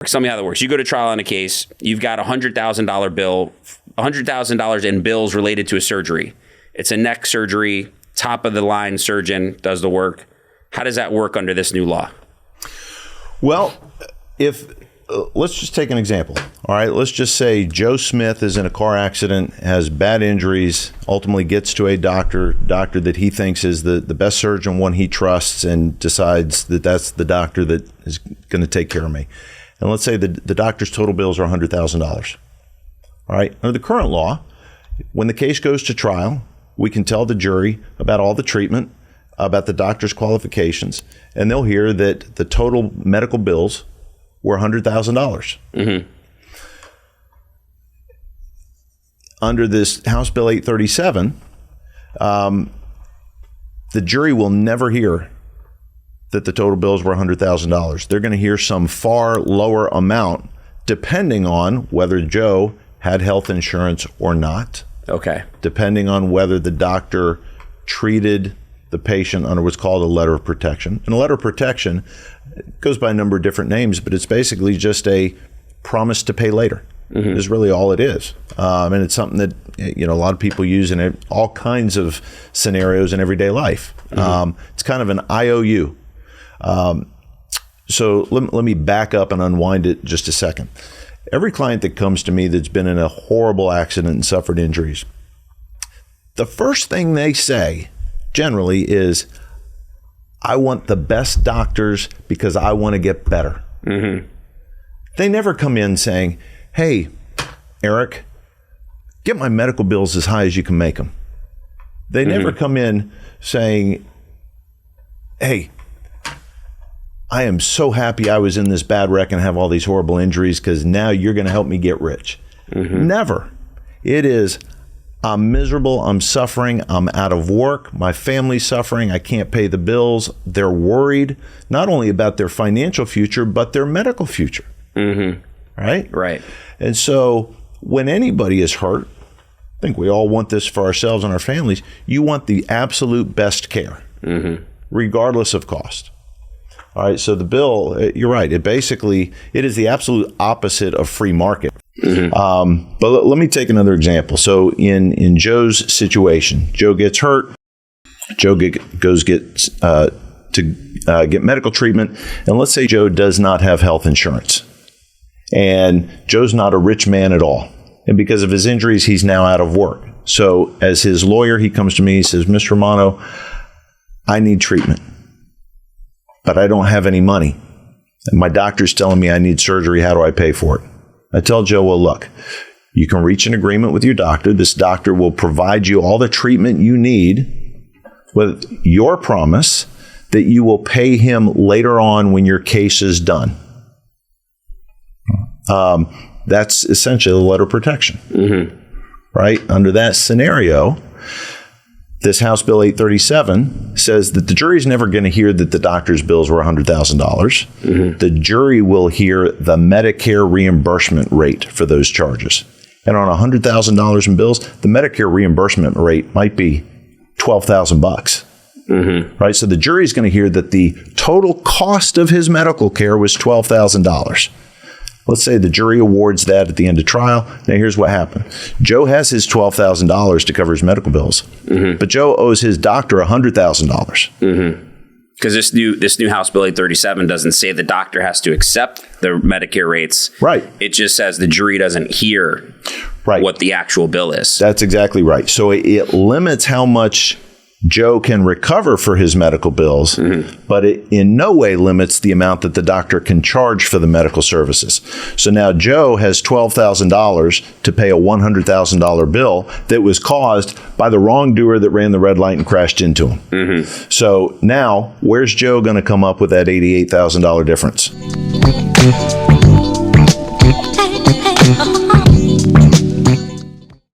Tell me how that works. You go to trial on a case. You've got $100,000 bill, $100,000 in bills related to a surgery. It's a neck surgery. Top of the line surgeon does the work. How does that work under this new law? Well, let's just take an example. All right, let's just say Joe Smith is in a car accident, has bad injuries, ultimately gets to a doctor that he thinks is the best surgeon, one he trusts, and decides that that's the doctor that is going to take care of me. And let's say the doctor's total bills are $100,000. All right, under the current law, when the case goes to trial, we can tell the jury about all the treatment, about the doctor's qualifications, and they'll hear that the total medical bills were $100,000. Mm-hmm. Under this House Bill 837, the jury will never hear that the total bills were $100,000. They're going to hear some far lower amount, depending on whether Joe had health insurance or not. Okay. Depending on whether the doctor treated the patient under what's called a letter of protection. And a letter of protection goes by a number of different names, but it's basically just a promise to pay later. Mm-hmm. Is really all it is. And it's something that a lot of people use in all kinds of scenarios in everyday life. Mm-hmm. It's kind of an IOU. So let me back up and unwind it just a second. Every client that comes to me that's been in a horrible accident and suffered injuries, the first thing they say generally is, I want the best doctors because I want to get better. Mm-hmm. They never come in saying, hey, Eric, get my medical bills as high as you can make them. They never come in saying, hey, I am so happy I was in this bad wreck and have all these horrible injuries because now you're going to help me get rich. Mm-hmm. Never. It is, I'm miserable, I'm suffering, I'm out of work, my family's suffering, I can't pay the bills. They're worried not only about their financial future, but their medical future. Mm-hmm. Right? Right. And so when anybody is hurt, I think we all want this for ourselves and our families, you want the absolute best care, regardless of cost. All right, so the bill, you're right, it is the absolute opposite of free market. Mm-hmm. But let me take another example. So in Joe's situation, Joe gets hurt, Joe goes get medical treatment, and let's say Joe does not have health insurance. And Joe's not a rich man at all. And because of his injuries, he's now out of work. So as his lawyer, he comes to me, he says, Mr. Romano, I need treatment, but I don't have any money. And my doctor's telling me I need surgery. How do I pay for it? I tell Joe, well, look, you can reach an agreement with your doctor. This doctor will provide you all the treatment you need with your promise that you will pay him later on when your case is done. That's essentially the letter of protection, right? Under that scenario, this House Bill 837 says that the jury's never going to hear that the doctor's bills were $100,000. The jury will hear the Medicare reimbursement rate for those charges. And on $100,000 in bills, the Medicare reimbursement rate might be $12,000. Right? So the jury's going to hear that the total cost of his medical care was $12,000. Let's say the jury awards that at the end of trial. Now, here's what happened. Joe has his $12,000 to cover his medical bills, but Joe owes his doctor $100,000. Because this new House Bill 837 doesn't say the doctor has to accept the Medicare rates. Right. It just says the jury doesn't hear what the actual bill is. That's exactly right. So it limits how much Joe can recover for his medical bills, but it in no way limits the amount that the doctor can charge for the medical services. So now Joe has $12,000 to pay a $100,000 bill that was caused by the wrongdoer that ran the red light and crashed into him. So now, where's Joe going to come up with that $88,000 difference?